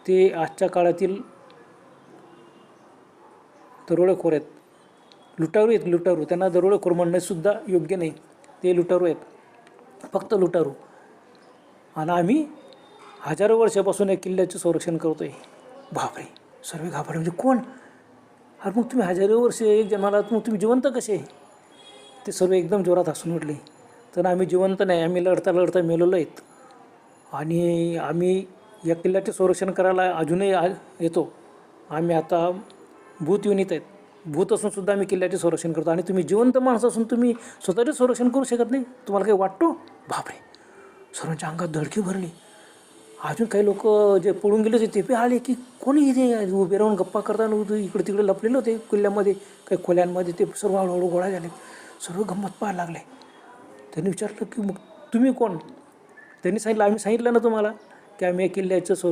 ते आजच्या काळातील दरोडेखोर आहेत, लुटारू आहेत. लुटारू, त्यांना दरोडेखोर म्हणणंसुद्धा योग्य नाही. ते लुटारू आहेत, फक्त लुटारू. आणि आम्ही हजारो वर्षापासून या किल्ल्याचं संरक्षण करतो आहे. बापरे, सर्व घाबरले. म्हणजे कोण? अरे मग तुम्ही हजारो वर्ष एक जन्माला, मग तुम्ही जिवंत कसे? ते सर्व एकदम जोरात हसून उठले. तर आम्ही जिवंत नाही, आम्ही लढता लढता मेलेलो आहेत. आणि आम्ही या किल्ल्याचे संरक्षण करायला अजूनही येतो. आम्ही आता भूत युनित आहेत. भूत असून सुद्धा आम्ही किल्ल्याचे संरक्षण करतो. आणि तुम्ही जिवंत माणसं असून तुम्ही स्वतःचे संरक्षण करू शकत नाही? तुम्हाला काही वाटतो? बापरे, सर्वांच्या अंगात धडकी भरली. अजून काही लोक जे पळून गेले होते ते बी आले, की कोणी इथे उभे राहून गप्पा करताना इकडे तिकडे लपलेले होते किल्ल्यामध्ये, काही खोल्यांमध्ये. ते सर्व हळूहळू गोळा झाले. सर्व गंमत पाहायला लागले. त्यांनी विचारलं की मग तुम्ही कोण? त्यांनी सांगितलं, आम्ही सांगितलं ना तुम्हाला की आम्ही या किल्ल्याचं संरक्षण